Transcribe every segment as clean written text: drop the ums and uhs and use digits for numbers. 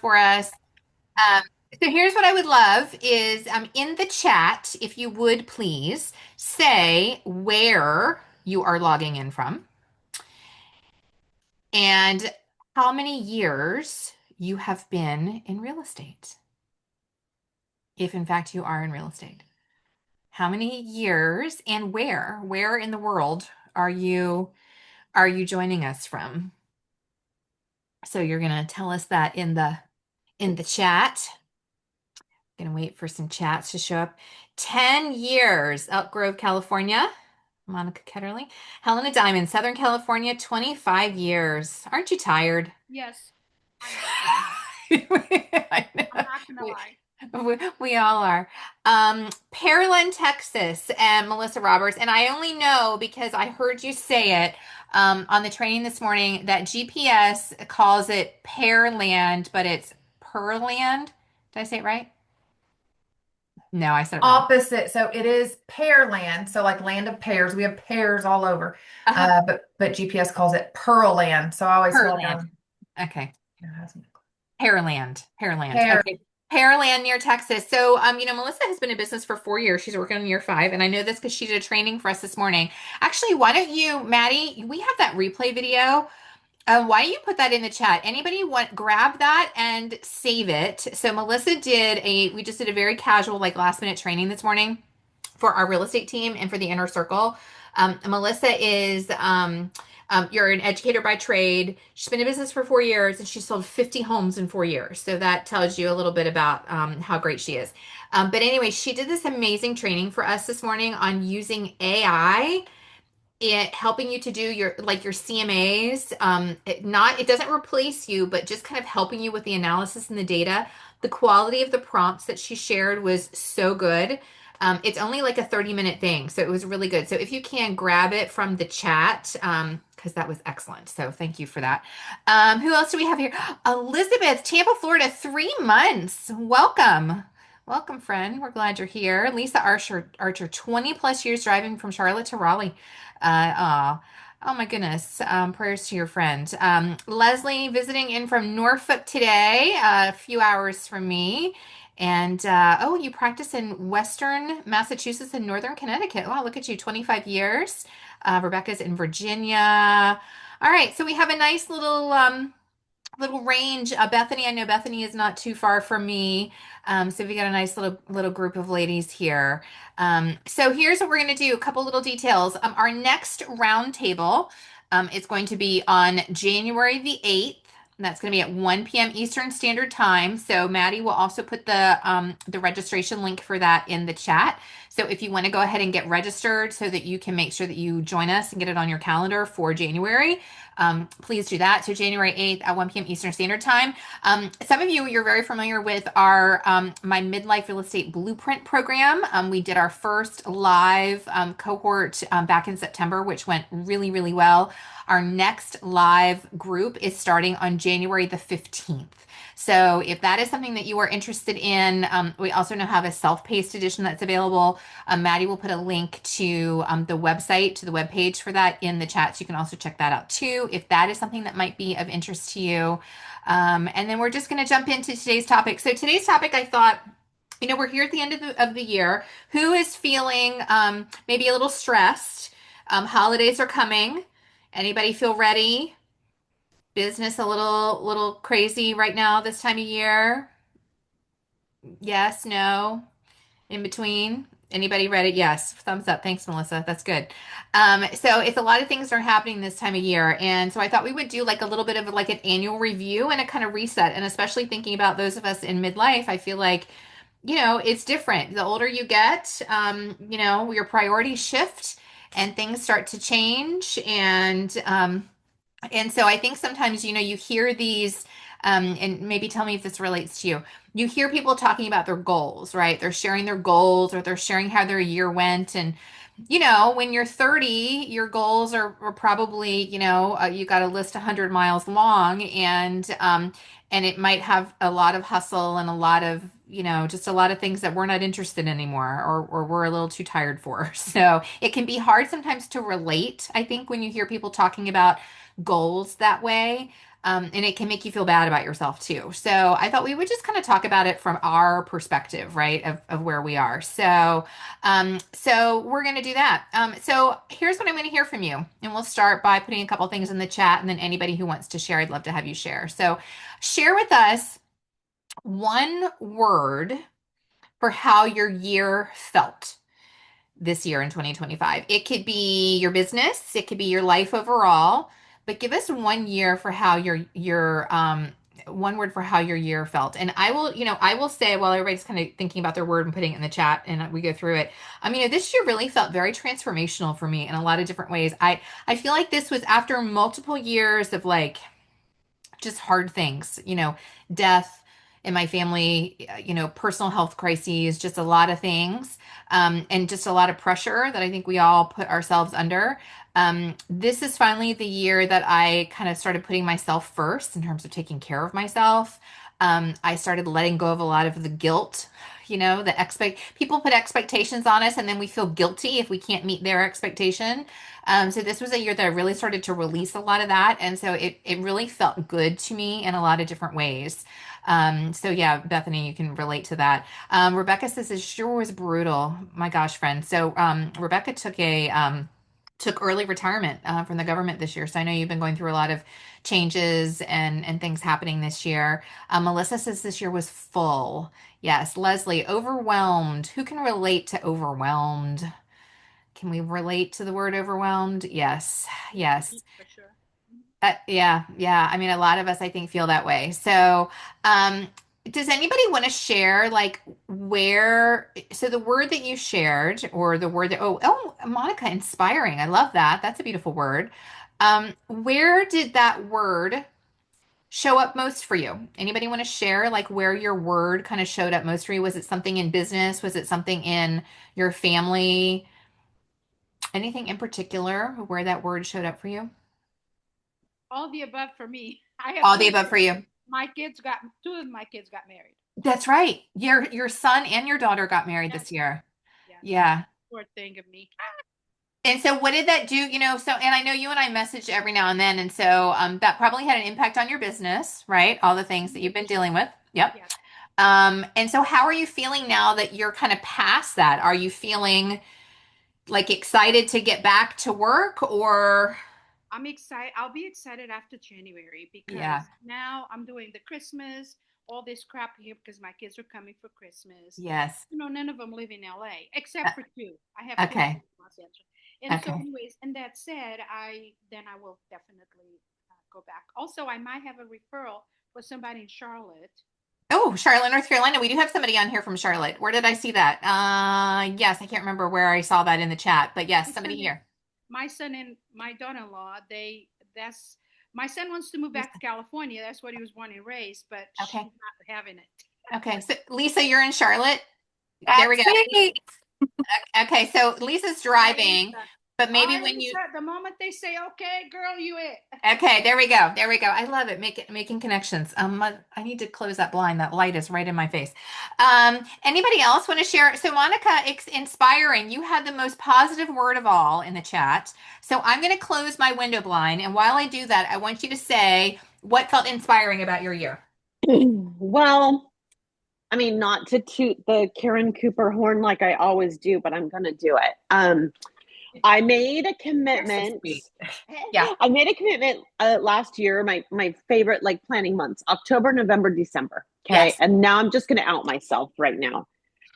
for us. Um, so here's what I would love is in the chat, if you would please say where you are logging in from and how many years you have been in real estate, if in fact you are in real estate. How many years and where? Where in the world are you joining us from? So you're gonna tell us that in the chat. Gonna wait for some chats to show up. 10 years, Elk Grove, California. Monica Ketterly. Helena Diamond, Southern California, 25 years. Aren't you tired? Yes, I am. I I'm know. not gonna We, lie. we all are. Pearland, Texas, and Melissa Roberts. And I only know because I heard you say it on the training this morning that GPS calls it Pearland, but it's Pearland. Did I say it right? No, I said it wrong. Opposite. So it is pearland. So like land of pears. We have pears all over. Uh-huh. But GPS calls it Pearl Land. So I always feel like Pearland. I'm Okay. you know, has Pearland. Pearland. pear. Okay. Pearland near Texas. So, Melissa has been in business for 4 years. She's working on year five, and I know this because she did a training for us this morning. Actually, why don't you, Maddie? We have that replay video. Why don't you put that in the chat? Anybody want grab that and save it? So Melissa we just did a very casual, like last minute training this morning for our real estate team and for the inner circle. Melissa is you're an educator by trade. She's been in business for 4 years and she sold 50 homes in 4 years. So that tells you a little bit about how great she is. But anyway, she did this amazing training for us this morning on using AI it helping you to do your CMAs. It doesn't replace you, but just kind of helping you with the analysis and the data. The quality of the prompts that she shared was so good. It's only like a 30-minute thing, so it was really good. So if you can grab it from the chat, because that was excellent. So thank you for that. Who else do we have here? Elizabeth, Tampa, Florida, 3 months. Welcome. Welcome, friend. We're glad you're here. Lisa Archer, 20 plus years driving from Charlotte to Raleigh. Oh my goodness. Prayers to your friend. Leslie visiting in from Norfolk today, a few hours from me. And oh, you practice in Western Massachusetts and Northern Connecticut. Wow, look at you, 25 years. Rebecca's in Virginia. All right, so we have a nice little range. Bethany, I know Bethany is not too far from me. So we got a nice little group of ladies here. So here's what we're going to do. A couple little details. Our next roundtable is going to be on January the 8th. That's going to be at 1 p.m. Eastern Standard Time. So Maddie will also put the registration link for that in the chat. So if you want to go ahead and get registered so that you can make sure that you join us and get it on your calendar for January, please do that. So January 8th at 1 p.m. Eastern Standard Time. Some of you're very familiar with our my Midlife Real Estate Blueprint program. We did our first live cohort back in September, which went really, really well. Our next live group is starting on January the 15th. So if that is something that you are interested in, we also now have a self-paced edition that's available. Maddie will put a link to the website, to the webpage for that in the chat. So you can also check that out too, if that is something that might be of interest to you. And then we're just going to jump into today's topic. So today's topic, I thought, we're here at the end of the year. Who is feeling maybe a little stressed? Holidays are coming. Anybody feel ready? Business a little crazy right now this time of year? Yes, no, in between. Anybody ready? Yes, thumbs up. Thanks, Melissa. That's good. So it's a lot of things are happening this time of year, and so I thought we would do like a little bit of like an annual review and a kind of reset. And especially thinking about those of us in midlife, I feel like it's different. The older you get, your priorities shift and things start to change, and so I think sometimes, you hear these, and maybe tell me if this relates to you. You hear people talking about their goals, right? They're sharing their goals or they're sharing how their year went. And, when you're 30, your goals are probably, you got a list 100 miles long and it might have a lot of hustle and a lot of, just a lot of things that we're not interested in anymore or we're a little too tired for. So it can be hard sometimes to relate, I think, when you hear people talking about goals that way. And it can make you feel bad about yourself too. So I thought we would just kind of talk about it from our perspective, right, of where we are. So we're going to do that. So here's what I'm going to hear from you. And we'll start by putting a couple things in the chat. And then anybody who wants to share, I'd love to have you share. So share with us one word for how your year felt this year in 2025. It could be your business, it could be your life overall, but give us one year for how your one word for how your year felt. And I will say while everybody's kind of thinking about their word and putting it in the chat and we go through it. This year really felt very transformational for me in a lot of different ways. I feel like this was after multiple years of like just hard things, death in my family, personal health crises, just a lot of things, and just a lot of pressure that I think we all put ourselves under. This is finally the year that I kind of started putting myself first in terms of taking care of myself. I started letting go of a lot of the guilt. The people put expectations on us, and then we feel guilty if we can't meet their expectation. So this was a year that I really started to release a lot of that. And so it really felt good to me in a lot of different ways. So yeah, Bethany, you can relate to that. Rebecca says it sure was brutal. My gosh, friend. So Rebecca took early retirement from the government this year. So I know you've been going through a lot of changes and things happening this year. Melissa says this year was full. Yes. Leslie, overwhelmed. Who can relate to overwhelmed? Can we relate to the word overwhelmed? Yes, yes. For sure. Yeah, yeah. A lot of us, I think, feel that way. So, does anybody want to share, like, so the word that you shared, or the word that, Monica, inspiring. I love that. That's a beautiful word. Where did that word show up most for you? Anybody want to share, like, where your word kind of showed up most for you? Was it something in business? Was it something in your family? Anything in particular where that word showed up for you? All the above for me. I have All the two above for kids. you. Two of my kids got married. That's right. Your son and your daughter got married Yes, this year. yes. Yeah. Poor thing of me. And so what did that do? And I know you and I message every now and then, and so that probably had an impact on your business, right? All the things that you've been dealing with. Yep. Yes. And so how are you feeling now that you're kind of past that? Are you feeling like excited to get back to work or I'm excited. I'll be excited after January yeah. because now I'm doing the Christmas, all this crap here because my kids are coming for Christmas. Yes. None of them live in LA Uh, except for two. I have two okay. kids in Los Angeles. And so, Okay. anyways, and that said, I will definitely go back. Also, I might have a referral for somebody in Charlotte. Oh, Charlotte, North Carolina. We do have somebody on here from Charlotte. Where did I see that? Yes, I can't remember where I saw that in the chat, but My yes, somebody son and here. my son and my daughter-in-law, that's my son wants to move back to California. That's what he was born and raised, but she's Okay. not having it. Okay. So Lisa, you're in Charlotte. There we That's go. me. Okay. So Lisa's Hi, driving, Lisa. but All maybe right, when you Lisa. The moment they say, "Okay, girl, you it." okay, there we go. There we go. I love it. Making connections. I need to close that blind. That light is right in my face. Anybody else want to share? So Monica, it's inspiring. You had the most positive word of all in the chat. So I'm going to close my window blind, and while I do that, I want you to say what felt inspiring about your year. Well, not to toot the Karen Cooper horn like I always do, but I'm going to do it. I made a You're so commitment. sweet. Yeah. I made a commitment last year, my favorite like planning months, October, November, December. Okay. Yes. And now I'm just going to out myself right now.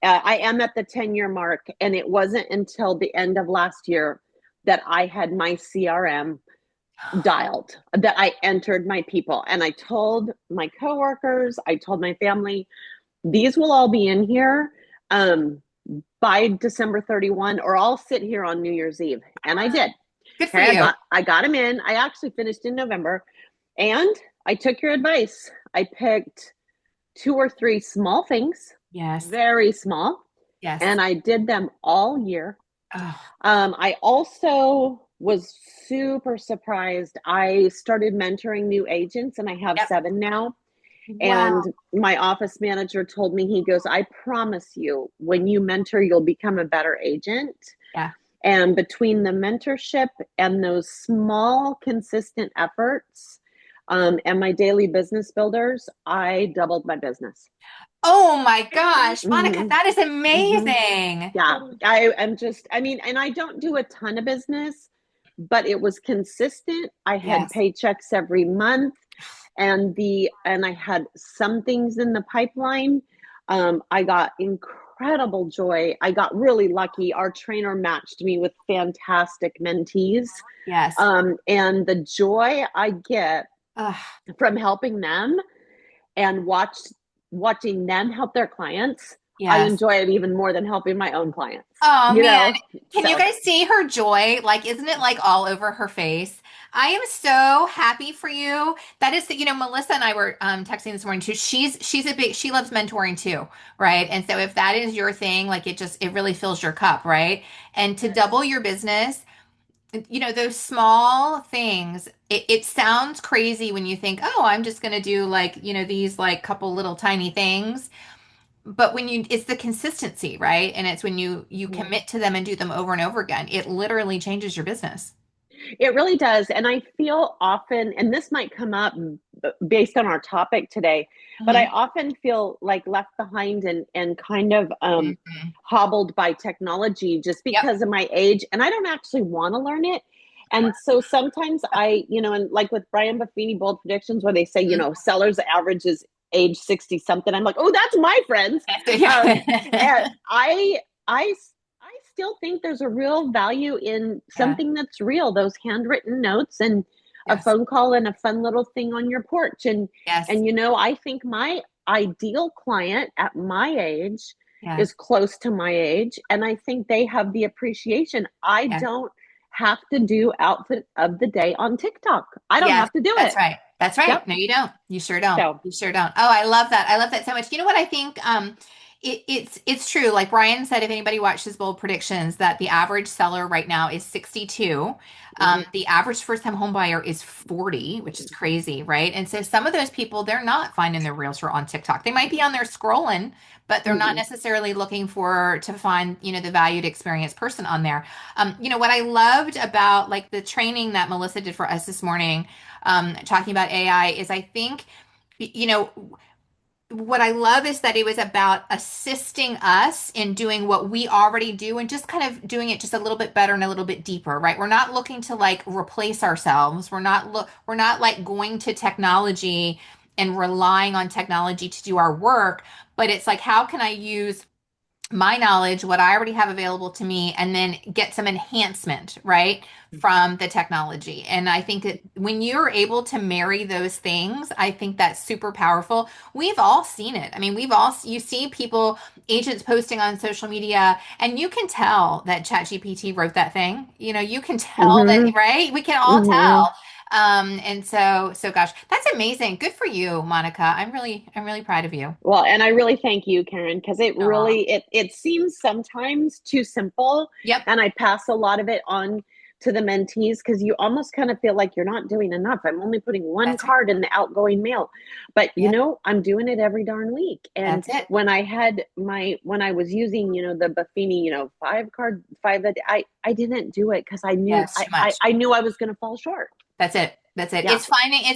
I am at the 10-year mark, and it wasn't until the end of last year that I had my CRM dialed, that I entered my people. And I told my coworkers, I told my family, these will all be in here by December 31, or I'll sit here on New Year's Eve. And I did. Good for Okay, you. I got them in. I actually finished in November, and I took your advice. I picked two or three small things, Yes. very small, Yes. and I did them all year. Oh, I also was super surprised. I started mentoring new agents, and I have yep. 7 now. And Wow. my office manager told me, he goes, I promise you, when you mentor, you'll become a better agent. Yeah. And between the mentorship and those small, consistent efforts, And my daily business builders, I doubled my business. Oh my gosh, Monica, Hmm. that is Hmm. amazing. Yeah, I am just, I mean, and I don't do a ton of business, but it was consistent. I had Yes. paychecks every month, and I had some things in the pipeline. I got incredible joy. I got really lucky. Our trainer matched me with fantastic mentees. Yes. And the joy I get Ugh, from helping them and watching them help their clients, I yes. enjoy it even more than helping my own clients, Oh you man, know? can you So, guys see her joy? Like, isn't it like all over her face? I am so happy for you. That is, Melissa and I were texting this morning too. She loves mentoring too, right? And so if that is your thing, like it really fills your cup, right? And to Yes. double your business, those small things, it sounds crazy when you think, oh, I'm just gonna do like, these like couple little tiny things. But it's the consistency, right? And it's when you Yeah. commit to them and do them over and over again, it literally changes your business. it really does. And I feel often, and this might come up based on our topic today, but I Hmm. often feel like left behind and kind of Hmm. hobbled by technology just Yep. because of my age. And I don't actually want to learn it. And so sometimes and like with Brian Buffini Bold Predictions, where they say, sellers average is age 60 something, I'm like, oh, that's my friends. Um, and Yeah. I still think there's a real value in Yeah. something that's real, those handwritten notes and a Yes. phone call and a fun little thing on your porch. Yes. I think my ideal client at my age Yes. is close to my age, and I think they have the appreciation. I Yeah. don't have to do outfit of the day on TikTok. I don't Yes, have to do that's it. right. That's right. Yep. No, you don't. You sure don't. So, You sure don't. Oh, I love that. I love that so much. You know what I think? It's true. Like Brian said, if anybody watches Bold Predictions, that the average seller right now is 62. mhm, The average first-time home buyer is 40, which is crazy, right? And so some of those people, they're not finding their realtor on TikTok. They might be on there scrolling, but they're not mm-mm. necessarily looking to find, the valued experienced person on there. What I loved about like the training that Melissa did for us this morning, talking about AI, is I think, you know, what I love is that it was about assisting us in doing what we already do and just kind of doing it just a little bit better and a little bit deeper, right? We're not looking to like replace ourselves. We're not like going to technology and relying on technology to do our work, but it's like how can I use my knowledge, what I already have available to me, and then get some enhancement, right, from the technology. And I think that when you're able to marry those things, I think that's super powerful. We've all seen it. I mean, you see people, agents posting on social media, and you can tell that ChatGPT wrote that thing. You can tell that, Mhm. right? We can all Mhm. tell. And so gosh, that's amazing. Good for you, Monica. I'm really proud of you. Well, and I really thank you, Karen, because it Aw. really it seems sometimes too simple, Yep. and I pass a lot of it on to the mentees because you almost kind of feel like you're not doing enough. I'm only putting one That's right. card in the outgoing mail, but Yep. I'm doing it every darn week. And That's it. when I was using the Buffini 5 card 5 a day, I didn't do it because I Yeah, knew it's too much. I knew I was going to fall short. That's it. That's it. Yeah. It's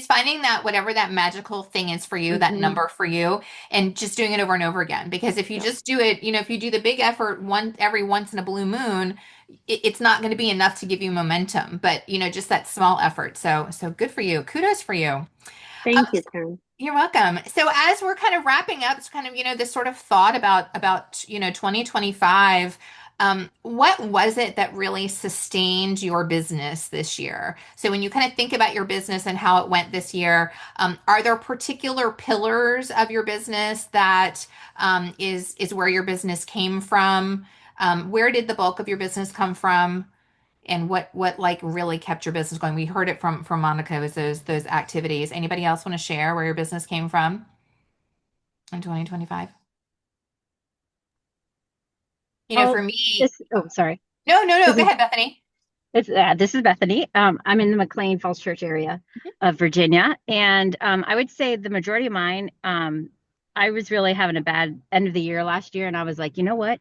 finding that whatever that magical thing is for you, that Hmm. number for you, and just doing it over and over again. Because if you Yep. just do it, if you do the big effort every once in a blue moon, it's not going to be enough to give you momentum. But just that small effort. So good for you. Kudos for you. Thank you, Karen. You're welcome. So as we're kind of wrapping up, it's kind of, this sort of thought about 2025. What was it that really sustained your business this year? So when you kind of think about your business and how it went this year, are there particular pillars of your business that is where your business came from? Where did the bulk of your business come from? And what like really kept your business going? We heard it from Monica, was those activities. Anybody else want to share where your business came from in 2025? For Oh, me, oh, sorry. no, no, no, This go is ahead, Bethany. this is Bethany. I'm in the McLean Falls Church area of Virginia, and I would say the majority of mine. I was really having a bad end of the year last year, and I was like, you know what?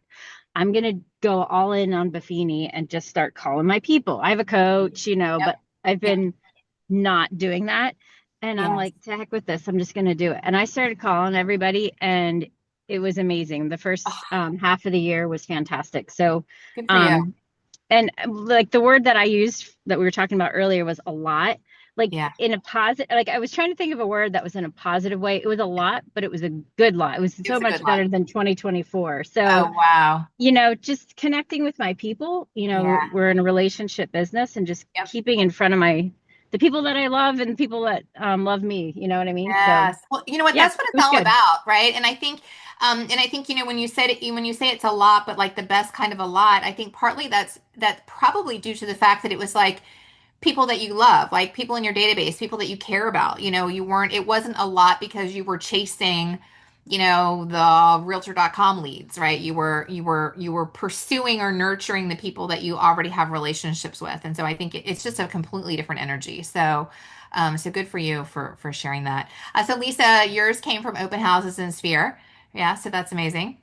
I'm gonna go all in on Buffini and just start calling my people. I have a coach, Yep, but I've yep, been not doing that. And I'm Yes. like, to heck with this. I'm just going to do it. And I started calling everybody, and it was amazing. The first Oh, half of the year was fantastic. So, good for you. um, and like the word that I used that we were talking about earlier was a lot, like Yeah. in a positive, like I was trying to think of a word that was in a positive way. It was a lot, but it was a good lot. It was It was so a good much lot. better than 2024. So, Oh, wow. just connecting with my people, Yeah. we're in a relationship business, and just Yep. keeping in front of the people that I love and the people that love me, you know what I mean? So Yes. Well, you know what? yeah, That's what it it's was all good. about, right? And I think, when you said it, when you say it's a lot, but like the best kind of a lot, I think partly that's probably due to the fact that it was like people that you love, like people in your database, people that you care about. It wasn't a lot because you were chasing, the realtor.com leads, right? You were pursuing or nurturing the people that you already have relationships with. And so I think it's just a completely different energy. So good for you for sharing that. So Lisa, yours came from open houses in Sphere. Yeah, so that's amazing.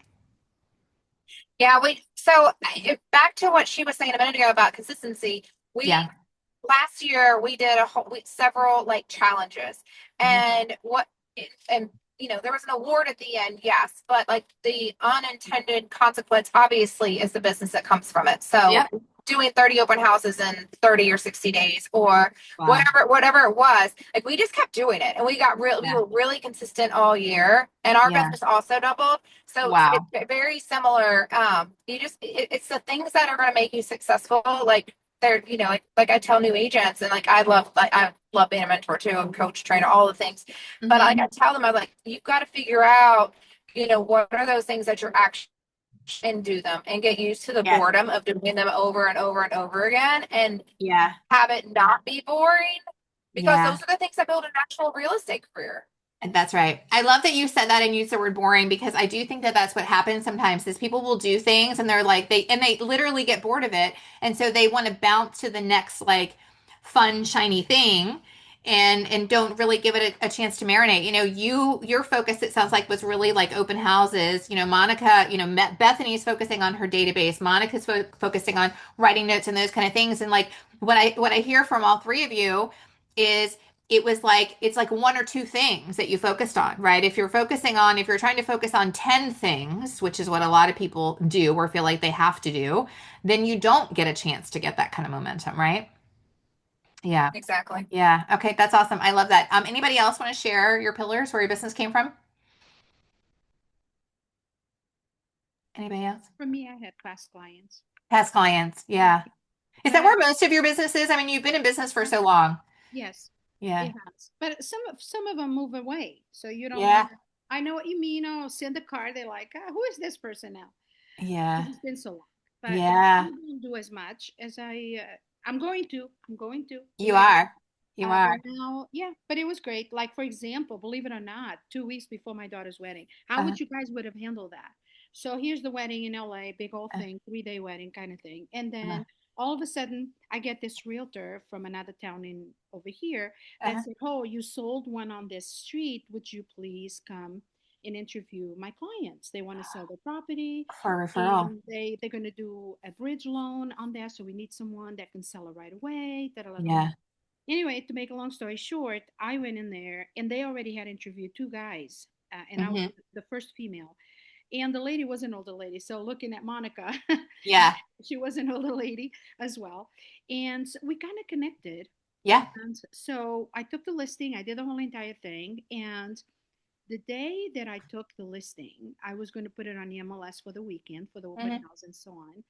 Yeah, back to what she was saying a minute ago about consistency. We Yeah. last year we did several like challenges, Hmm. and and there was an award at the end, yes, but like the unintended consequence obviously is the business that comes from it. So Yep. doing 30 open houses in 30 or 60 days, or Wow. whatever it was, like we just kept doing it, and we Yeah. were really consistent all year, and our Yeah. business also doubled. So it's Wow. very similar. It's the things that are going to make you successful. Like they're, like I tell new agents, and I love being a mentor too, and coach, trainer, all the things. But Hmm. like I tell them, I'm like, you've got to figure out, what are those things that you're actually and do them and get used to the Yes. boredom of doing them over and over and over again, and Yeah. have it not be boring, because Yeah. those are the things that build an actual real estate career. And that's right. I love that you said that and used the word boring, because I do think that that's what happens sometimes is people will do things and they're like they literally get bored of it, and so they want to bounce to the next like fun shiny thing, and don't really give it a chance to marinate. Your focus, it sounds like, was really like open houses. Monica, Bethany's focusing on her database. Monica's focusing on writing notes and those kind of things. And like what I hear from all three of you is it's like one or two things that you focused on, right? If you're trying to focus on 10 things, which is what a lot of people do or feel like they have to do, then you don't get a chance to get that kind of momentum, right? Yeah. Exactly. Yeah. Okay, that's awesome. I love that. Anybody else want to share your pillars, where your business came from? Anybody else? For me, I had past clients. Past clients. Yeah, Yeah. Is but that where most of your business is? I mean, you've been in business for so long. yes, Yeah. it has. But some of them move away, so you don't know. Yeah. I know what you mean. Oh, send a card. They're like, who is this person now? Yeah. Because it's been so long. But I Yeah. don't do as much as I'm going to. I'm going to. You Believe it. are. You But are. now, yeah. But it was great. Like for example, believe it or not, 2 weeks before my daughter's wedding, how Uh, would you guys would have handled that? So here's the wedding in LA, big old uh, thing, 3-day wedding kind of thing, and uh, then all of a sudden, I get this realtor from another town in over here that uh, said, "Oh, you sold one on this street. Would you please come and interview my clients? They want to sell their property, for a referral. and they're going to do a bridge loan on there. So we need someone that can sell it right away." Da, da, da, da. Yeah. Anyway, to make a long story short, I went in there and they already had interviewed two guys, and I was Hmm. the first female. And the lady was an older lady. So looking at Monica, Yeah. she was an older lady as well. And so we kind of connected. Yeah. And so I took the listing, I did the whole entire thing. And the day that I took the listing, I was going to put it on the MLS for the weekend for the open Hmm. house and so on.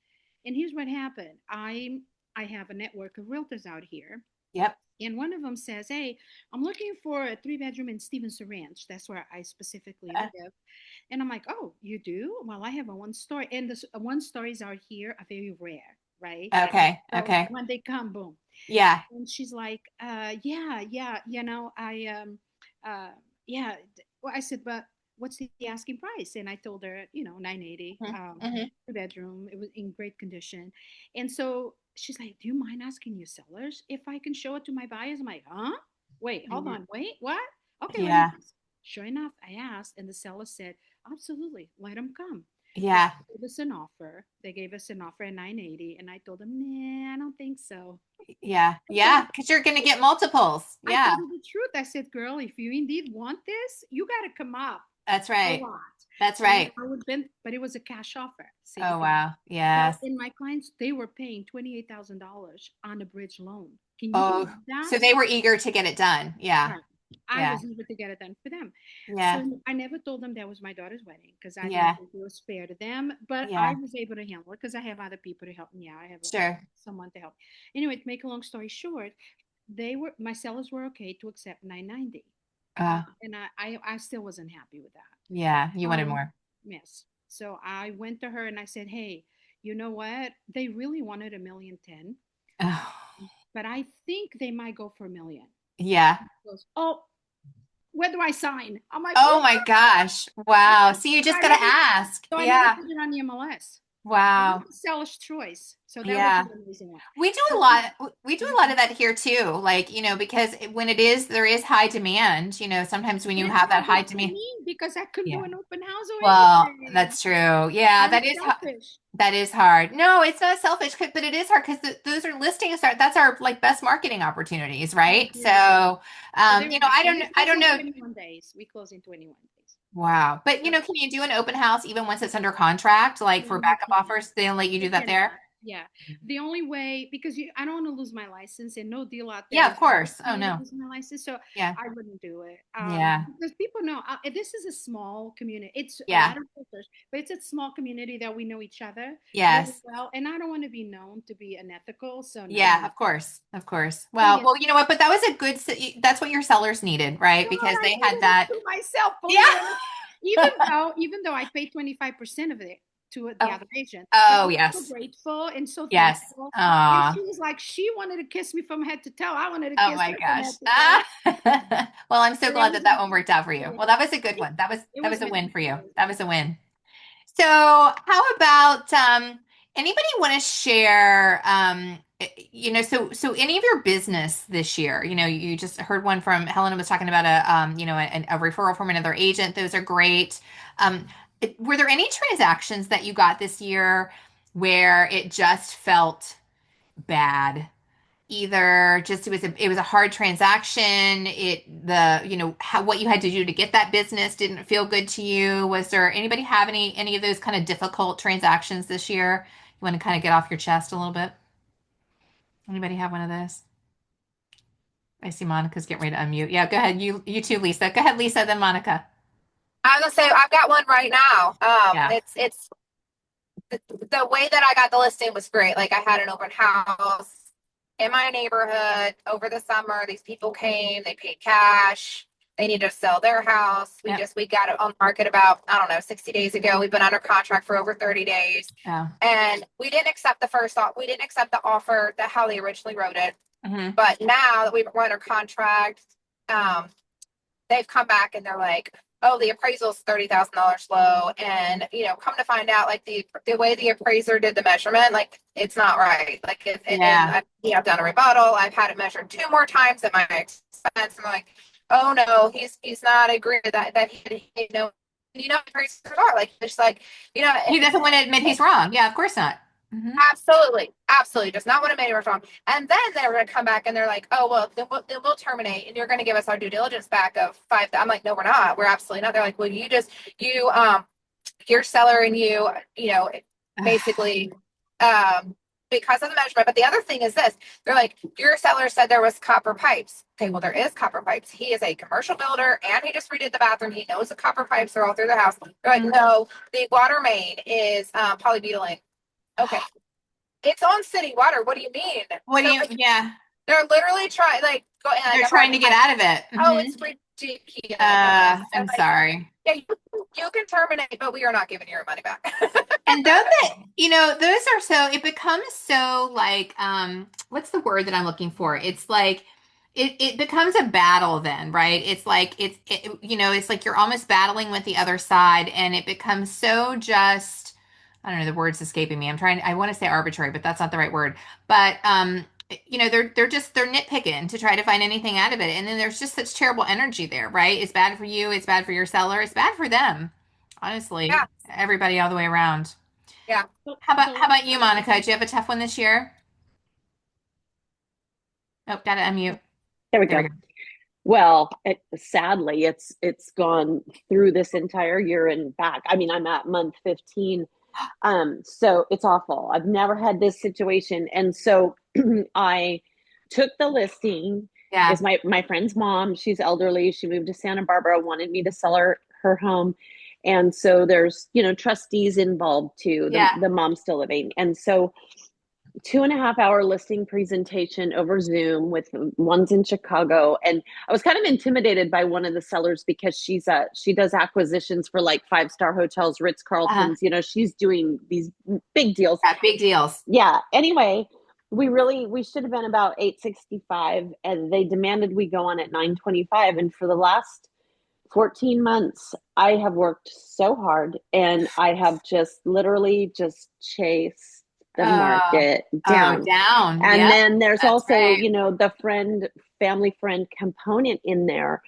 And here's what happened. I have a network of realtors out here, Yep. and one of them says, "Hey, I'm looking for a 3 bedroom in Stevenson Ranch. That's where I specifically Uh, live." And I'm like, "Oh, you do? Well, I have a one story." And the one stories out here are very rare, right? okay. So Okay. when they come, boom. Yeah. And she's like, yeah, yeah, uh, yeah. Well, I said, "But what's the asking price?" And I told her, 980, Hmm. Hmm. 2 bedroom. It was in great condition. And so she's like, "Do you mind asking your sellers if I can show it to my buyers?" I'm like, "Huh? Wait, hold Yeah. on, wait, what? Okay, let me Yeah. ask." Sure enough, I asked, and the seller said, "Absolutely, let them come." So Yeah. they gave us an offer. They gave us an offer at 980, and I told them, "Nah, I don't think so." Yeah. I told Yeah. Because you're going to get multiples. I Yeah. told her the truth. I said, girl, if you indeed want this, you got to come up That's a right. lot. That's And right. I would been, but it was a cash offer. Say the Oh, thing. wow. So Yes. in my clients, they were paying $28,000 on a bridge loan. Can you Oh, believe that? so they were eager to get it done. Yeah. Right. I Yeah. was eager to get it done for them. Yeah. So I never told them that was my daughter's wedding because I didn't Yeah. think it was fair to them. But I Yeah. was able to handle it because I have other people to help me out. I have Sure. someone to help. Anyway, to make a long story short, my sellers were okay to accept 990. Uh, And I still wasn't happy with that. yeah. You wanted Um, more. yes. So I went to her and I said, hey, you know what? They really wanted 1,000,010, Oh, but I think they might go for 1,000,000. yeah. She goes, oh, where do I sign? I'm like, Oh oh, my gosh. Wow. So you just I got to never, ask. so I never Yeah. put it on the MLS. It was Wow. a seller's choice. So that was Yeah. an amazing one. We do a So lot. We do a lot mhm. of that here too. Like, because when there is high demand, sometimes when you It's have that not high good for demand. me because I couldn't do Yeah. an open house or Well, anything. that's true. Yeah, I'm that is selfish. that is hard. No, it's not selfish, but it is hard because those are listings are that's our like best marketing opportunities, I right? agree with you. So, So they were I happy. don't We I close don't in know. 21 days. We close in 21 days. Wow. But So can you do an open house even once it's under contract, like for no, you backup can't. offers? They don't let you do You that there? cannot. Yeah. The only way, because I don't want to lose my license, and no deal out there Yeah, is of worth course. Oh me no. losing my license. So Yeah. I wouldn't do it. Yeah. Because people know this is a small community. It's a Yeah. lot of filters, but it's a small community that we know each other really Yes. well. And I don't want to be known to be unethical. So no. Yeah, of course. Of course. So Well, yeah. you know what? But that was a that's what your sellers needed, right? God, Because I they had needed it that. to myself, Yeah. believe it or not. Even though I paid 25% of it to the Oh, other agent, but I oh was so yes. grateful and so Yes. thankful. And Aw. she was like, she wanted to kiss me from head to toe. I wanted to Oh kiss my her from gosh. head to toe. Ah. Well, I'm so But it glad was that one worked out for you. yeah, Well, that was a good one. it That was was a meant win to for be. you. It was That meant was to a be. win. So, how about anybody want to share so any of your business this year? You just heard one from Helena was talking about a referral from another agent. Those are great. Um, were there any transactions that you got this year where it just felt bad? Either just it was a hard transaction, what you had to do to get that business didn't feel good to you. Was there anybody have any of those kind of difficult transactions this year you want to kind of get off your chest a little bit? Anybody have one of those? I see Monica's getting ready to unmute. Yeah, go ahead. You too, Lisa. Go ahead, Lisa, then Monica. I was gonna say I've got one right now. Yeah. It's the way that I got the listing was great. Like I had an open house in my neighborhood over the summer. These people came, they paid cash. They need to sell their house. Yep. We got it on the market about, I don't know, 60 days ago. We've been under contract for over 30 days. Oh. And we didn't accept we didn't accept the offer that how they originally wrote it. Mm-hmm. But now that we're under contract, um, they've come back and they're like, oh, the appraisal's $30,000 low. And, come to find out, like the way the appraiser did the measurement, like it's not right. Like, and Yeah. I've done a rebuttal. I've had it measured two more times at my expense. I'm like, oh no, he's not agreeing that appraisers are like, just like, He doesn't want to admit he's wrong. Yeah, of course not. Mm-hmm. absolutely, absolutely does not want to make it wrong. And then they're going to come back and they're like, oh, well, then we'll terminate and you're going to give us our due diligence back of five. I'm like, no, we're not. We're absolutely not. They're like, well, your seller and basically, because of the measurement. But the other thing is this, they're like, your seller said there was copper pipes. Okay, well, there is copper pipes. He is a commercial builder and he just redid the bathroom. He knows the copper pipes are all through the house. They're like, no, the water main is polybutylene. Okay. It's on city water. What do you mean? What do So you, yeah, they're literally trying, like, going. Like, they're trying to get out of it. oh, Mm-hmm. it's ridiculous. So I'm like, sorry. yeah, you can terminate, but we are not giving your money back. And don't that, those are it becomes so like, what's the word that I'm looking for? It's like, it becomes a battle then, right? It's like, it's like you're almost battling with the other side and it becomes so just, I don't know, the word's escaping me. I want to say arbitrary, but that's not the right word. But, they're nitpicking to try to find anything out of it. And then there's just such terrible energy there, right? It's bad for you. It's bad for your seller. It's bad for them. Honestly, Yeah, everybody all the way around. yeah. So How the about last you, Monica? Do you have a tough one this year? Oh, gotta unmute. There we There we go. go. Well, sadly, it's gone through this entire year and back. I mean, I'm at month 15. So it's awful. I've never had this situation. And so I took the listing. Yeah. Is my friend's mom. She's elderly. She moved to Santa Barbara, wanted me to sell her home. And so there's, trustees involved too. The Yeah. the mom's still living. And so 2.5 hour listing presentation over Zoom with ones in Chicago. And I was kind of intimidated by one of the sellers because she does acquisitions for like 5-star hotels, Ritz Uh-huh. Carltons, she's doing these big deals. Yeah, big deals. Yeah. Anyway, we should have been about 865 and they demanded we go on at 925. And for the last 14 months, I have worked so hard and I have just literally just chased the Oh, market oh, down. down. And Yep, then there's that's also, right. the family friend component in there.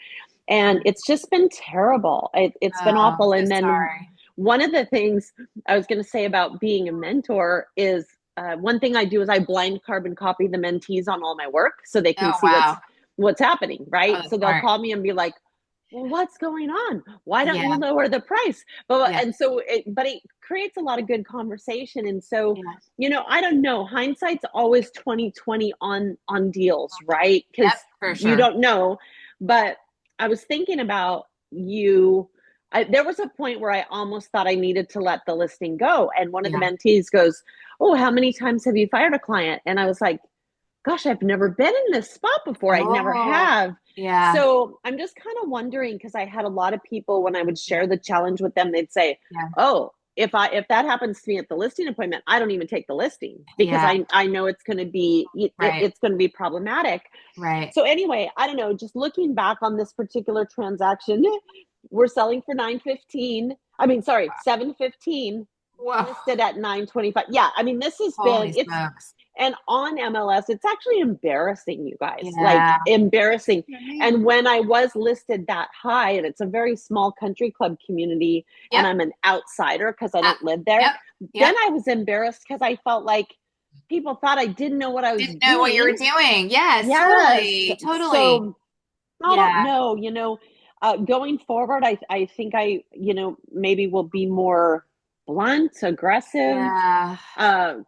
And it's just been terrible. It's been Oh, awful. so And then sorry. one of the things I was going to say about being a mentor is one thing I do is I blind carbon copy the mentees on all my work so they can Oh, see wow. what's happening, Oh, right? that's So they'll smart. call me and be like, well, what's going on? Why don't you Yeah, lower the price? But yeah, and so but it creates a lot of good conversation. And so, yeah. I don't know. Hindsight's always 2020 on deals, right? Yep, Because for you sure. don't know. But I was thinking about you. There was a point where I almost thought I needed to let the listing go. And one of the Yeah. mentees goes, oh, how many times have you fired a client? And I was like, gosh, I've never been in this spot before. I never Oh, have. yeah, So I'm just kind of wondering because I had a lot of people when I would yeah, share the challenge with them, they'd say, yeah, oh, if that happens to me at the listing appointment, I don't even take the listing because yeah. I know it's going to be Right, it's going to be problematic. right. So anyway, I don't know, just looking back on this particular transaction, we're selling for 915. I mean, sorry, 715 Whoa, listed at 925. Yeah, I mean, this has been holy it's smokes. and on MLS, it's actually embarrassing, you guys, like Yeah, embarrassing. Yeah, man. And when I was listed that high, and it's a very small country club community, and yep, I'm an outsider because I ah, don't live there, yep, then yep. I was embarrassed because I felt like people thought I didn't know what I was Didn't know what you doing. were doing. Yes, Yes. totally, totally. So I don't Yeah, know, going forward, I think maybe will be more blunt, aggressive, yeah,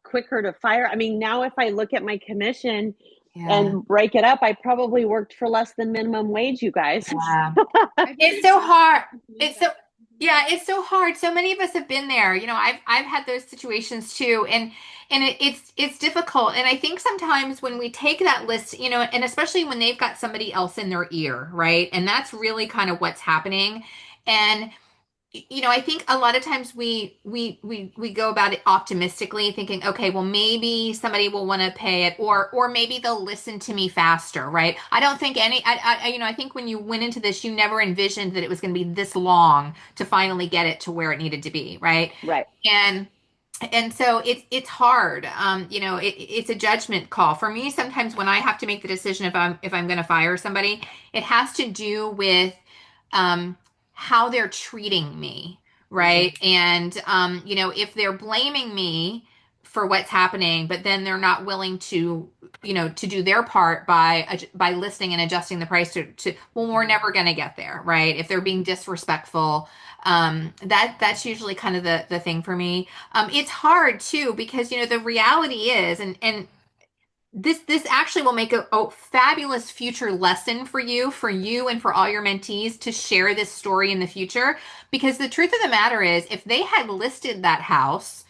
quicker to fire. I mean, now if I look at my commission yeah, and break it up, I probably worked for less than minimum wage, you guys. yeah. I've It's been so exactly hard. like It's so that. yeah, it's so hard. So many of us have been there. I've had those situations too, and it's difficult. And I think sometimes when we take that list, and especially when they've got somebody else in their ear, right? And that's really kind of what's happening. And I think a lot of times we go about it optimistically, thinking, okay, well maybe somebody will want to pay it, or maybe they'll listen to me faster, right? I don't think I think when you went into this, you never envisioned that it was going to be this long to finally get it to where it needed to be, right? Right. And so it's hard. It's a judgment call for me. Sometimes when I have to make the decision if I'm going to fire somebody, it has to do with um, how they're treating me, Mm-hmm. right? And if they're blaming me for what's happening, but then they're not willing to do their part by listening and adjusting the price to well, we're never going to get there, right? If they're being disrespectful, that's usually kind of the thing for me. It's hard too because the reality is, and this actually will make a fabulous future lesson for you and for all your mentees to share this story in the future. Because the truth of the matter is, if they had listed that house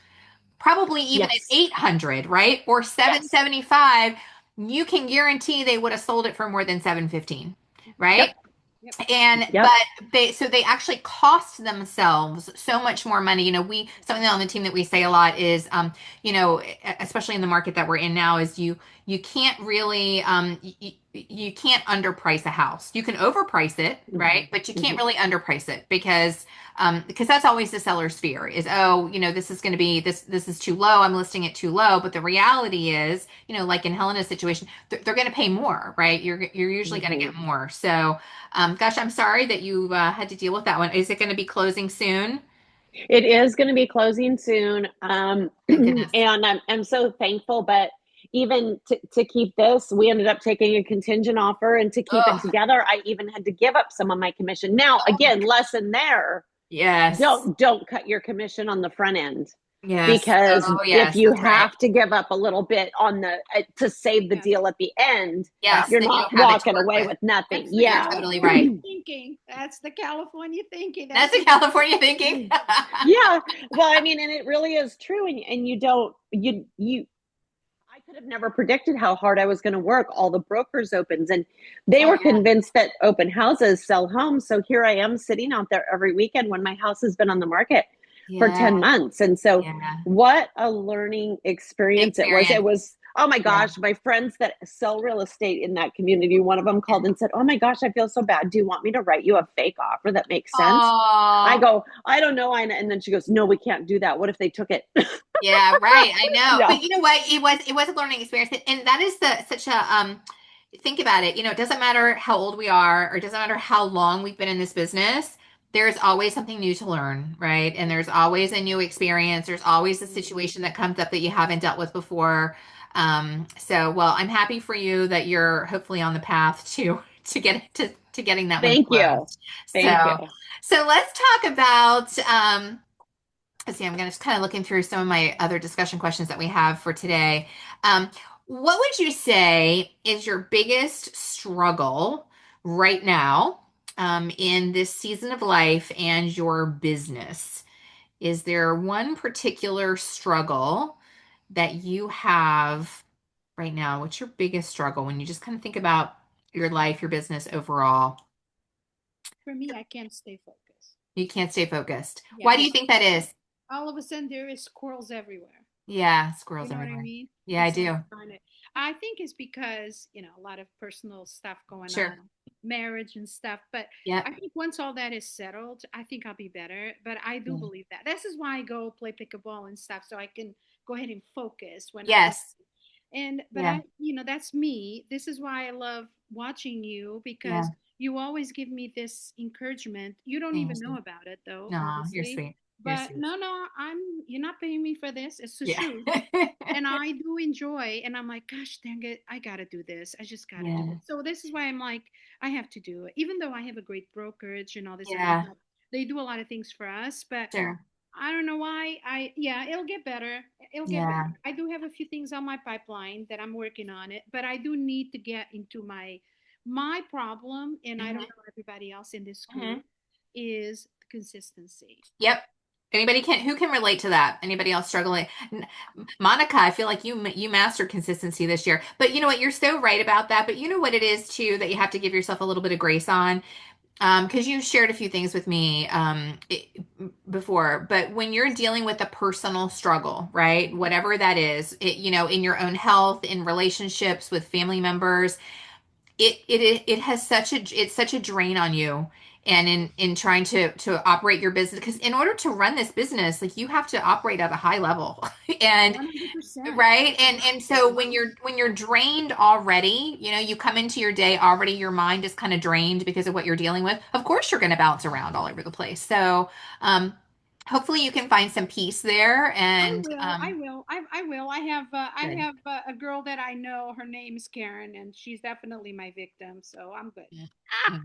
probably even at Yes. 800, right? Or Yes. 775, you can guarantee they would have sold it for more than 715, right? Yep. Yep. And Yep. but they actually cost themselves so much more money. We something on the team that we say a lot is especially in the market that we're in now, is you can't really you can't underprice a house. You can overprice it, Mm-hmm. right? But you can't Mm-hmm. really underprice it because that's always the seller's fear is, oh, this is going to be this is too low. I'm listing it too low. But the reality is, like in Helena's situation, they're going to pay more, right? You're usually going to Mm-hmm. get more. So, gosh, I'm sorry that you had to deal with that one. Is it going to be closing soon? It is going to be closing soon. Thank goodness. And I'm so thankful, but even to keep this, we ended up taking a contingent offer, and to keep it Oh, together, I even had to give up some of my commission. Now, oh my again, lesson there, yes. don't cut your commission on the front end, Yes. because Oh, if yes, you that's right. have to give up a little bit on the to save the Yes. deal at the end, Yeah. Yes, you're then you not don't have it to walking work away with. with nothing. That's the You're Yeah. totally California right. thinking. That's the California thinking. That's the California thinking. Yeah. Well, I mean, and it really is true. And you don't, you, I could have never predicted how hard I was going to work. All the brokers opens, and they Oh, were yeah. convinced that open houses sell homes. So here I am sitting out there every weekend when my house has been on the market for Yeah. 10 months. And so Yeah. what a learning experience it was. It Experience. was, oh my Yeah. gosh, my friends that sell real estate in that community, one of them called and said, oh my gosh, I feel so bad. Do you want me to write you a fake offer that makes sense? I Oh, go, I don't know. And then she goes, no, we can't do that. What if they took it? yeah, right. I know. Yeah. But you know what? It was a learning experience. And that is such a think about it. It doesn't matter how old we are, or it doesn't matter how long we've been in this business. There's always something new to learn, right? And there's always a new experience. There's always a situation that comes up that you haven't dealt with before. So well, I'm happy for you that you're hopefully on the path to getting that one Thank you. closed. Thank you. So let's talk about let's see, I'm going to just kind of looking through some of my other discussion questions that we have for today. Um, what would you say is your biggest struggle right now in this season of life and your business? Is there one particular struggle that you have right now? What's your biggest struggle when you just kind of think about your life, your business overall? For me, I can't stay focused. You can't stay focused. Yeah, Why do you think that is? all of a sudden there is squirrels everywhere. Yeah, You squirrels know what I everywhere. mean? Yeah, I It's like do. I think it's because, a lot of personal stuff going Sure. on, marriage and stuff. But Yep. I think once all that is settled, I think I'll be better. But I do Yeah. believe that. This is why I go play pickleball and stuff, so I can go ahead and focus when I go. Yes. But Yeah. that's me. This is why I love watching you, Yeah. because you always give me this encouragement. You don't even Thank know you. about it though, No, you're obviously. sweet. You're But sweet. no, no, you're not paying me for this. It's the Yeah. truth. And I do enjoy, and I'm like, gosh dang it, I gotta do this. I just gotta do Yeah. it. So this is why I'm like, I have to do it. Even though I have a great brokerage and all this other Yeah. stuff, they do a lot of things for us, but Sure. I don't know why. Yeah, it'll get better. It'll get better. Yeah. I do have a few things on my pipeline that I'm working on it, but I do need to get into my problem, and I don't Hmm. know everybody else in this Hmm. group, is consistency. Yep. Who can relate to that? Anybody else struggling? Monica, I feel like you mastered consistency this year. But you know what? You're so right about that. But you know what it is too that you have to give yourself a little bit of grace on. Because you shared a few things with me before, but when you're dealing with a personal struggle, right? Whatever that is, in your own health, in relationships with family members, it has it's such a drain on you, and in trying to operate your business, because in order to run this business, like, you have to operate at a high level, and 100%. right, and so when you're drained already, you come into your day already, your mind is kind of drained because of what you're dealing with. Of course you're going to bounce around all over the place. So hopefully you can find some peace there, I and will. I will. I will. I good. have a girl that I know. Her name is Karen, and she's definitely my victim. So I'm good. I'm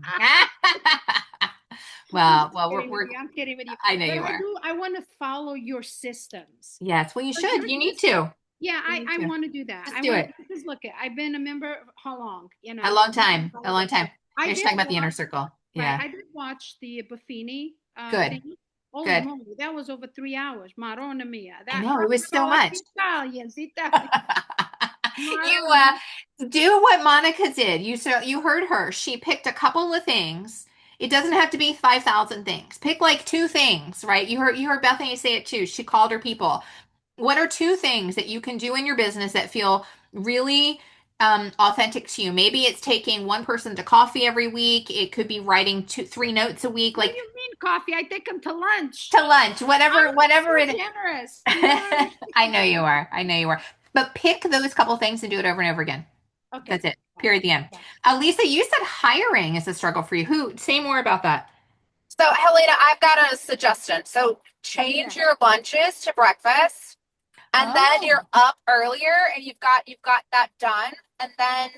Well, just well, kidding with you. I'm kidding with you. I know But you are. I want to follow your systems. Yes, well, you Because should. your You need system, to. yeah, You need I to. want to do that. Just I do want to, it. because look, I've been a member how long? A long time. A long time. I You're just did talking about the inner watch, circle. right. Yeah. I did watch the Buffini Good. thing. Holy Good. moly, that was over 3 hours. Maronna mia. I That know it was so like much. Italians, Italians. You Maronna mia. do what Monica did. You heard her. She picked a couple of things. It doesn't have to be 5,000 things. Pick like two things, right? You heard Bethany say it too. She called her people. What are two things that you can do in your business that feel really authentic to you? Maybe it's taking one person to coffee every week. It could be writing 3 notes a week, What do like you mean coffee? I take them to lunch. to lunch, whatever, I'm whatever so it. generous. You know what I mean? I know you are. I know you are. But pick those couple things and do it over and over again. Okay. That's it. Bye. Period. The end. Bye. Lisa, you said hiring is a struggle for you. Say more about that. So, Helena, I've got a suggestion. So, change Yeah. your lunches to breakfast. and then Oh, you're up earlier and you've got that done, and then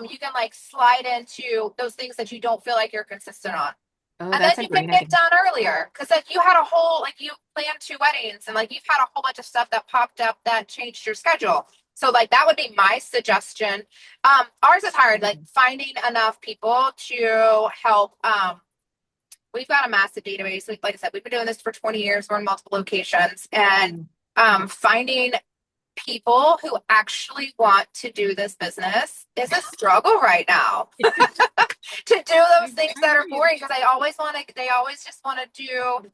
you can like slide into those things that you don't feel like you're consistent on. oh, And then that's a you can great get idea. done earlier because like you had a whole like you planned 2 weddings and like you've had a whole bunch of stuff that popped up that changed your schedule. So like that would be my suggestion. Ours is hard, like finding enough people to help. We've got a massive database. Like I said, we've been doing this for 20 years. We're in multiple locations, and finding people who actually want to do this business is a struggle right now. To do those things I that hear are you. boring because they always just want to do,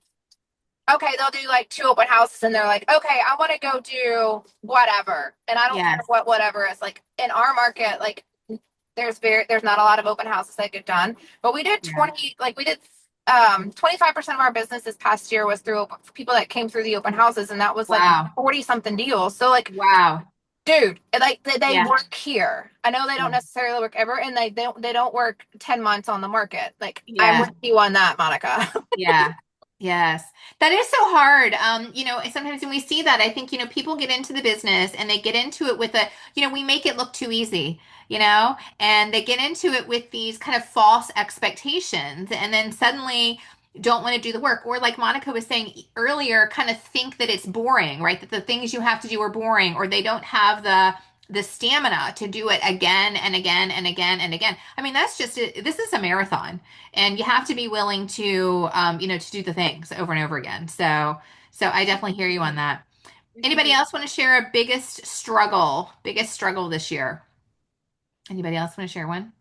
okay, they'll do like 2 open houses and they're like, okay, I want to go do whatever. And I don't care Yes. what whatever is. Like in our market, like there's not a lot of open houses that get done. But we did Yeah. 25% of our business this past year was through people that came through the open houses, and that was like Wow. 40 something deals. So like, Wow. dude, like they Yeah. work here. I know they Yeah. don't necessarily work ever, and they don't work 10 months on the market. Like I'm Yeah. with you on that, Monica. Yeah. Yes. That is so hard. Sometimes when we see that, I think, people get into the business and they get into it with we make it look too easy, and they get into it with these kind of false expectations and then suddenly don't want to do the work. Or like Monica was saying earlier, kind of think that it's boring, right? That the things you have to do are boring, or they don't have the stamina to do it again and again and again and again. I mean, that's just it. This is a marathon and you have to be willing to to do the things over and over again. So I definitely hear you on that. Yes, you Anybody do. else want to share a biggest struggle this year? Anybody else want to share one?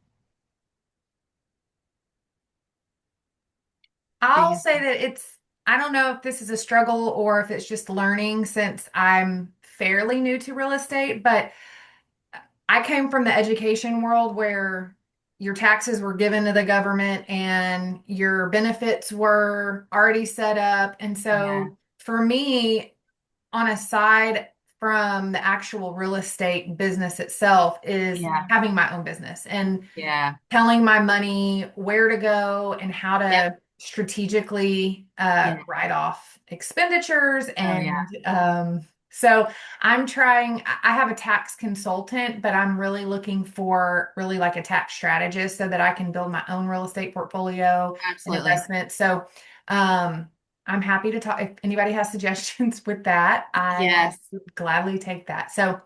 I'll Biggest. say that I don't know if this is a struggle or if it's just learning since I'm fairly new to real estate, but I came from the education world where your taxes were given to the government and your benefits were already set up. And Yeah. so for me, on a side from the actual real estate business itself, is Yeah. having my own business and Yeah. telling my money where to go and how Yep. to strategically Yeah. write off expenditures. Oh yeah. And so I'm trying, I have a tax consultant, but I'm really looking for really like a tax strategist so that I can build my own real estate portfolio and Absolutely. investment. So um, I'm happy to talk. If anybody has suggestions with that, I Yes. would gladly take that. So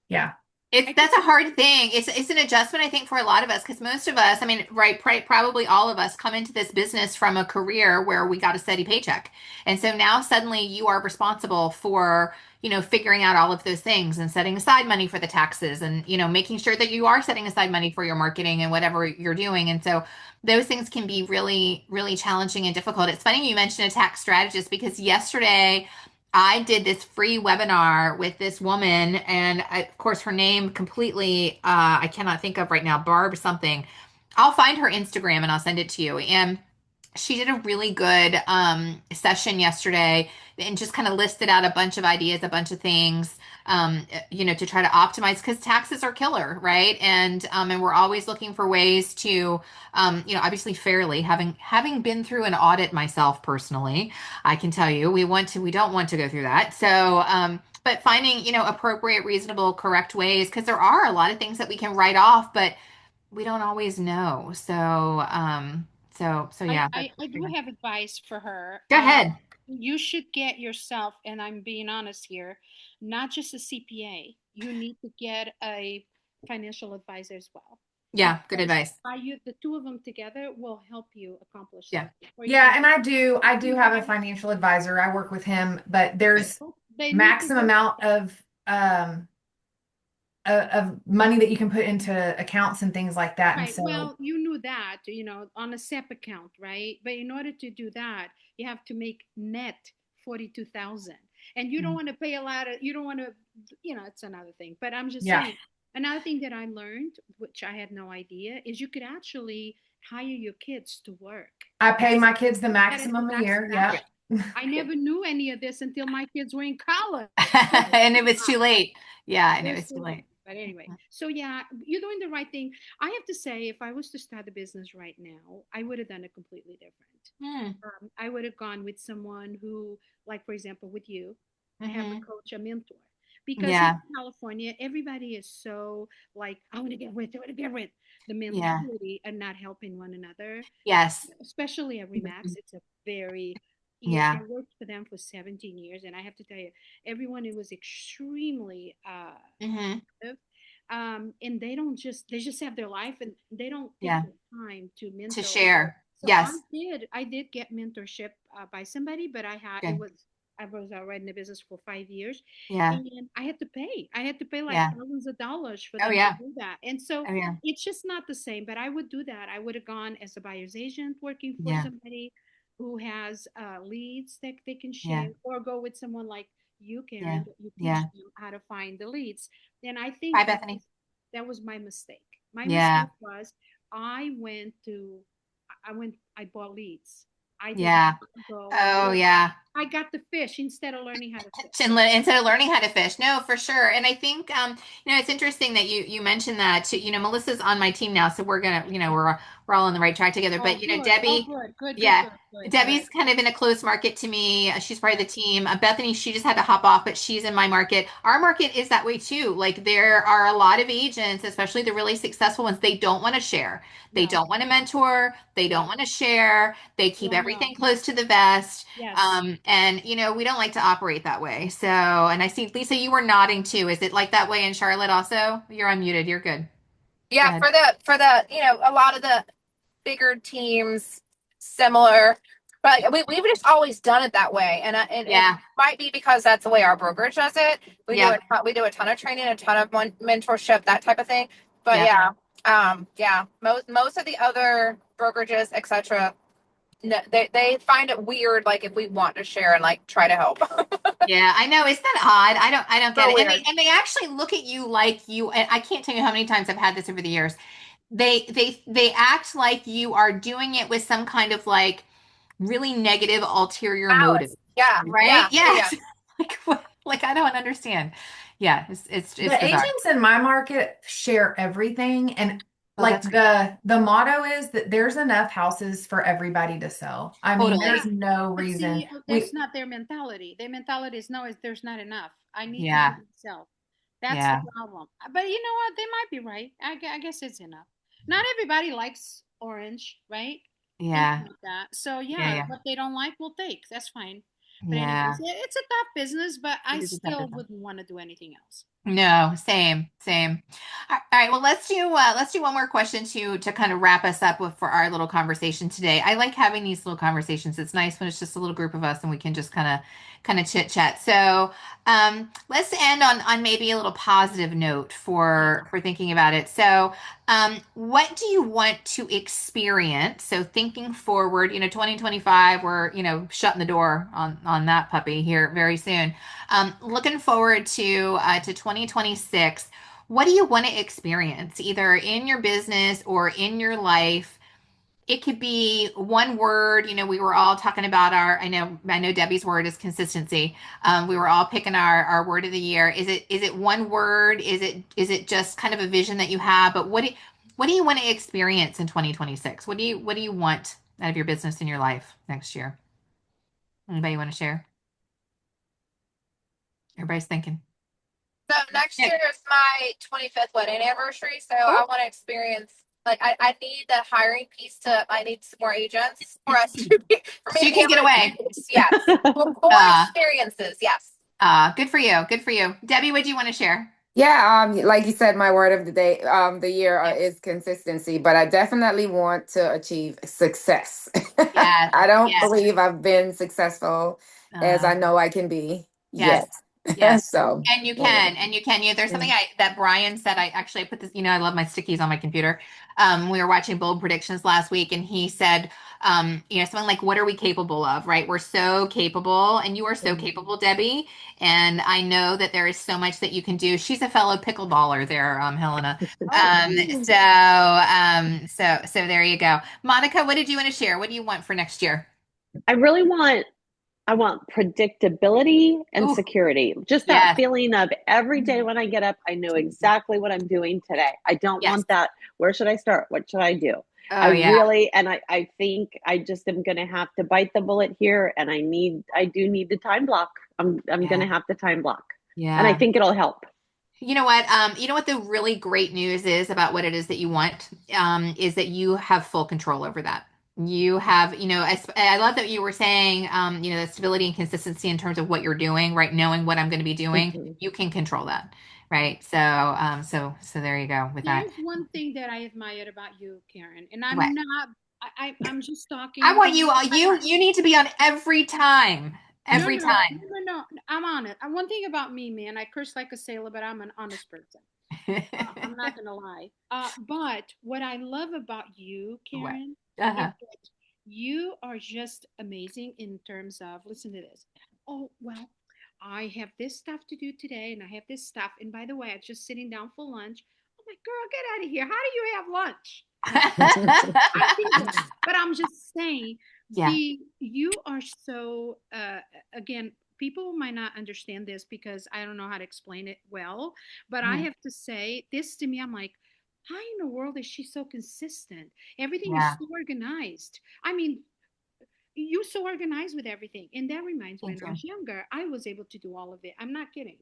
yeah. It's I could that's a see. hard thing. It's an adjustment I think for a lot of us because most of us, I mean, right, probably all of us come into this business from a career where we got a steady paycheck. And so now suddenly you are responsible for, figuring out all of those things and setting aside money for the taxes and, making sure that you are setting aside money for your marketing and whatever you're doing. And so those things can be really, really challenging and difficult. It's funny you mentioned a tax strategist because yesterday I did this free webinar with this woman, and of course, her name completely, I cannot think of right now, Barb something. I'll find her Instagram and I'll send it to you. And she did a really good session yesterday and just kind of listed out a bunch of ideas, a bunch of things, to try to optimize because taxes are killer, right? And we're always looking for ways to, obviously fairly, having been through an audit myself personally, I can tell you we don't want to go through that. So, but finding, appropriate, reasonable, correct ways, because there are a lot of things that we can write off, but we don't always know. So I, yeah, I, I do have advice for her. go ahead. You should get yourself, and I'm being honest here, not just a CPA. You need to get a financial advisor as well, Yeah, good because advice. the two of them together will help you accomplish Yeah. something. For Yeah, and example, I do have a financial advisor. I work with him, but there's they need to maximum work. amount of money that you can put into accounts and things like that. And Right. so Well, you knew that, on a SEP account, right? But in order to do that, you have to make net 42,000. And you don't want to pay a lot of, you don't want to, it's another thing. But I'm just yeah, saying, another thing that I learned, which I had no idea, is you could actually hire your kids to work. I pay my kids the Get it to maximum a tax year. Yeah. Yep. deduction. I never knew any of this until my kids were in college. And it was too late. Yeah, and it was too late. But anyway, so yeah, you're doing the right thing. I have to say, if I was to start a business right now, I would have done it completely different. Hmm. I would have gone with someone who, like, for example, with you. have a Hmm. coach, a mentor. Because here Yeah. in California, everybody is so like, I want to get rich, I want to get rich. The Yeah. mentality and not helping one another, Yes. especially at Remax, it's a very, yeah, I Yeah. worked for them for 17 years, and I have to tell you, everyone, it was extremely Hmm. active. And they just have their life, and they don't take Yeah. the time to To mentor. share. So Yes. I did get mentorship by somebody, but Good. I was already in the business for 5 years, Yeah. and I had to pay like Yeah. thousands of dollars for Oh them to yeah. do that. And so Oh yeah. it's just not the same, but I would do that. I would have gone as a buyer's agent working for Yeah. somebody who has leads that they can Yeah. share, or go with someone like you, Yeah. Karen, that you teach Yeah. them how to find the leads. And I Bye, think Bethany. that was my mistake. My Yeah. mistake was I went to I bought leads. I did Yeah. not go Oh learn. yeah. I got the fish instead of learning how to fish. Instead of learning how to fish. No, for sure. And I think it's interesting that you mentioned that too. Melissa's on my team now, so we're gonna, we're all on the right track together. Oh, But good. Oh, Debbie, good. Good, good, yeah. good, good, good. Debbie's kind of in a close market to me. She's part of the Yeah. team. Bethany, she just had to hop off, but she's in my market. Our market is that way too. Like there are a lot of agents, especially the really successful ones, they don't want to share. They No. don't want to mentor. They don't No. want to share. They keep No, no. everything close to the vest. Yes. And we don't like to operate that way. So, and I see Lisa, you were nodding too. Is it like that way in Charlotte also? You're unmuted. You're good. Go Yeah, ahead. for the a lot of the bigger teams, similar, but we've just always done it that way, and it Yeah. might be because that's the way our brokerage does it. Yep. We do a ton of training, a ton of mentorship, that type of thing. But Yep. yeah, yeah, most of the other brokerages, etc. No, they find it weird, like if we want to share and like try to help. Yeah, I know. Isn't that odd? I don't get So it. And weird. they actually look at you like you, and I can't tell you how many times I've had this over the years. They act like you are doing it with some kind of like really negative ulterior motive, Alice. Yeah, right? yeah, yeah, yeah. Yes. Like what? Like I don't understand. Yeah, it's The bizarre. agents in my market share everything, and Oh, like that's good. the motto is that there's enough houses for everybody to sell. I mean, Yeah. there's Totally. no But reason see, that's we not their mentality. Their mentality is no, there's not enough. I need to do Yeah. it myself. That's the Yeah. problem. But you know what? They might be right. I guess it's enough. Not everybody likes orange, right? Things Yeah. like that. So Yeah. yeah, Yeah. what they don't like, we'll take. That's fine. But anyways, Yeah. it's a tough business, but I It is a tough still business. wouldn't want to do anything else. No, same. All right, well, let's do one more question to kind of wrap us up with for our little conversation today. I like having these little conversations. It's nice when it's just a little group of us and we can just kind of chit chat. So, let's end on maybe a little positive note Yeah. for thinking about it. So, what do you want to experience? So, thinking forward, 2025, we're shutting the door on that puppy here very soon. Looking forward to 2026. What do you want to experience, either in your business or in your life? It could be one word. We were all talking about I know Debbie's word is consistency. We were all picking our word of the year. Is it one word? Is it just kind of a vision that you have? But what do you want to experience in 2026? What do you want out of your business and your life next year? Anybody want to share? Everybody's thinking. So next Yeah. year is my 25th wedding anniversary. So Oh, I want to experience, like, I need the hiring piece I need some more agents for us to be, for me so to you be can able get to away. do this. Yes. More Uh, experiences. Yes. Good for you. Good for you. Debbie, what do you want to share? Yeah, like you said, my word of the day, the year Yeah. is consistency, but I definitely want to achieve success. Yes. I don't Yes. believe I've been successful as Uh, I know I can be yes. yet. Yes. So, And you yeah. can, and you can. There's something that Brian said. I put this. I love my stickies on my computer. We were watching Bold Predictions last week, and he said, something like, "What are we capable of?" Right? We're so capable, and you are so Mhm. capable, Debbie. And I know that there is so much that you can do. She's a fellow pickleballer there, Helena. Oh, So there you go. Monica, what did you want to share? What do you want for next year? I really want I want predictability and Ooh, security. Just that yes, feeling of every day when I get up, I know exactly what I'm doing today. I don't yes, want that. Where should I start? What should I do? Oh I yeah. really, and I think I just am going to have to bite the bullet here, and I do need the time block. I'm going Yeah. to have the time block, and I Yeah. think it'll help. You know what the really great news is about what it is that you want, is that you have full control over that. You have, I love that you were saying, the stability and consistency in terms of what you're doing, right? Knowing what I'm going to be doing, Hmm. you can control that, right? So there you go with that. There's one thing that I admired about you, Karen, and What? I'm not. I'm just I talking want from you, my heart. you need to be on every time, No, every no, no, time. no, no, no. I'm on it. One thing about me, man, I curse like a sailor, but I'm an honest person. I'm not gonna lie. But what I love about you, What? Karen, is Uh-huh. that you are just amazing in terms of, listen to this. Oh, well, I have this stuff to do today, and I have this stuff. And by the way, I'm just sitting down for lunch. I'm like, girl, get out of here. How do you have lunch? No, I tease her, but I'm just saying Yeah. you are so again, people might not understand this because I don't know how to explain it well, but I Yeah. have to say this to me. I'm like, how in the world is she so consistent? Everything is Yeah. so organized. I mean, you're so organized with everything. And that reminds me, Thank when I you. was younger, I was able to do all of it. I'm not kidding.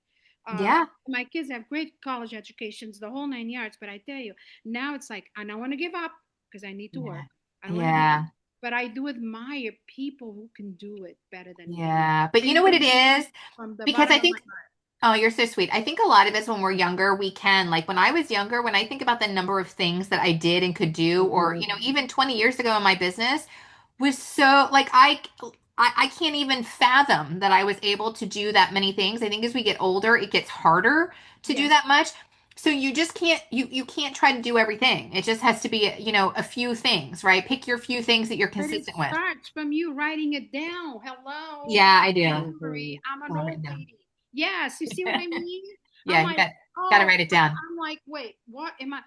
Uh, Yeah. my kids have great college educations, the whole 9 yards. But I tell you, now it's like, and I want to give up because I need to Yeah. work. I don't want to give up. Yeah. But I do admire people who can do it better than me. Yeah. But you know Thank what you it is? from the Because bottom I of my think, oh, you're so sweet. I think a lot of us when we're younger, we can, like when I was younger, when I think about the number of things that I did and could do, or, Hmm. even 20 years ago in my business was so like I can't even fathom that I was able to do that many things. I think as we get older, it gets harder to do yes. that much. So you just can't you can't try to do everything. It just has to be, a few things, right? Pick your few things that you're But it consistent with. starts from you writing it down. Hello, Yeah, I my do. memory. I'm an Got it old written down. lady. Yes, you see what I mean? I'm Yeah, you like, got to oh, write it down. I'm like, wait, what am I?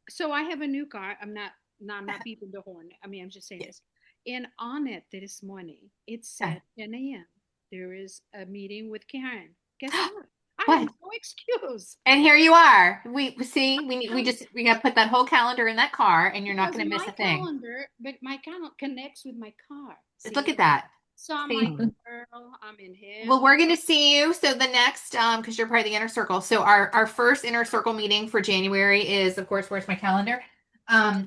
So I have a new car. I'm not, no, I'm not beeping the horn. I mean, I'm just saying Yeah. this. And on it this morning, it said 10 a.m. There is a meeting with Karen. Guess what? I have What? no excuse. And here you are. We see Um, we got to put that whole calendar in that car, and you're not because going to miss my a thing. calendar, but my calendar connects with my car. Look See? at that. So I'm like, See. girl, I'm in Well, heaven. we're going to see you. So the next, because you're part of the inner circle. So our first inner circle meeting for January is, of course, where's my calendar?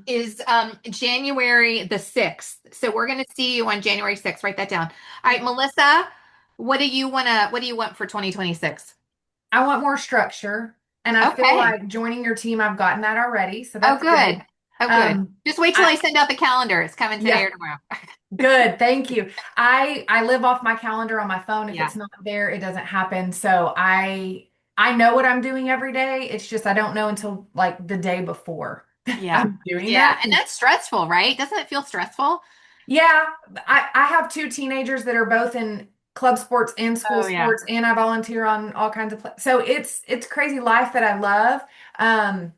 Is January the 6th. So we're going to see you on January 6th. Write that down. All right, Okay. Melissa, what do you want for 2026? I want more structure, and I feel Okay. like joining your team, I've gotten that already, so Oh, that's good. good. Oh, good. Um, Just wait till I I send out the calendar. It's coming today yeah, or tomorrow. good. Thank you. I live off my calendar on my phone. If Yeah. it's not there, it doesn't happen. So I know what I'm doing every day. It's just I don't know until like the day before Yeah. I'm doing Yeah. that. And that's stressful, right? Doesn't it feel stressful? Yeah, I have two teenagers that are both in club sports and school Oh, yeah. sports, and I volunteer on all kinds of so it's crazy life that I love. Um,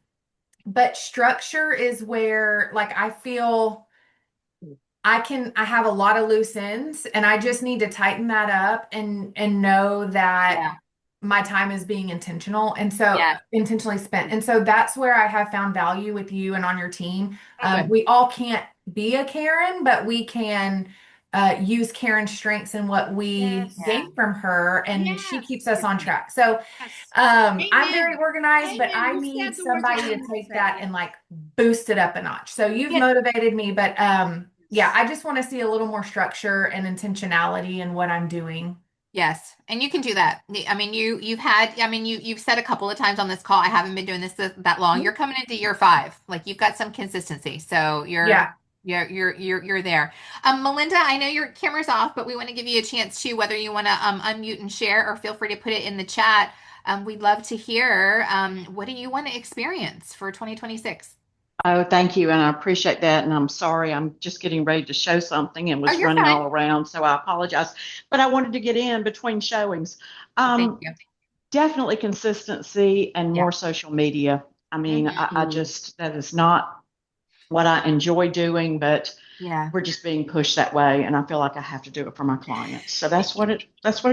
but structure is where like I feel I have a lot of loose ends, and I just need to tighten that up and know that Yeah. my time is being intentional, and so Yeah. intentionally spent. And so that's where I have found value with you and on your team. Oh, good. We all can't be a Karen, but we can use Karen's strengths and what we Yes. Yeah. gain from her, and she keeps Yes. us on track. So Yes. I'm very Amen. organized, but Amen. I You need said the words I somebody to wanted to take that say. and like boost it up a notch. So you've Yeah. motivated me, but yeah, Yes. I just want to see a little more structure and intentionality in what I'm doing. Yes, and you can do that. I mean, you've said a couple of times on this call, I haven't been doing this that long. You're coming into year 5. Like you've got some consistency. So Yeah. you're there. Melinda, I know your camera's off, but we want to give you a chance to, whether you want to unmute and share, or feel free to put it in the chat. We'd love to hear, what do you want to experience for 2026? Oh, thank you. And I appreciate that. And I'm sorry, I'm just getting ready to show something and Oh, was you're running fine. all around. So I apologize. But I wanted to get in between showings. Thank Um, you. Definitely consistency and Yeah. more social media. I mean, I Mhm. just, that is not what I enjoy doing, but Yeah. we're just being pushed that way. And I feel like I have to do it for my clients. So that's what it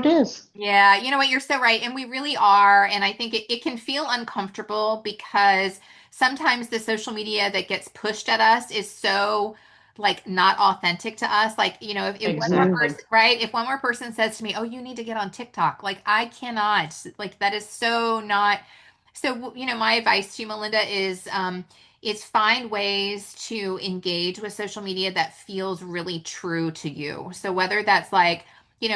is. Yeah, you know what? You're so right. And we really are. And I think it can feel uncomfortable because sometimes the social media that gets pushed at us is so like not authentic to us. Like, if one more Exactly. person, right? If one more person says to me, "Oh, you need to get on TikTok," like I cannot, like that is so not. So, my advice to you, Melinda, is find ways to engage with social media that feels really true to you. So whether that's like,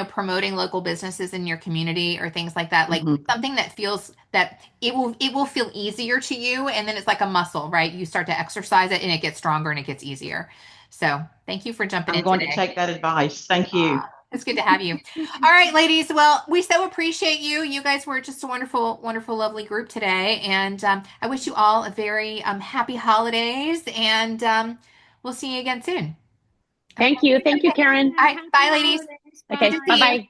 promoting local businesses in your community or things like that, like Hmm. something that feels that it will feel easier to you, and then it's like a muscle, right? You start to exercise it and it gets stronger and it gets easier. So thank you for jumping I'm in going to today. take that advice. Thank you. It's good to have you. All right, ladies. Well, we so appreciate you. You guys were just a wonderful, wonderful, lovely group today. And I wish you all a very happy holidays. And we'll see you again soon. Okay. Thank you. Thank you, Karen. All right. Happy Bye, ladies. holidays. Good to Okay. see Bye Bye. you. bye.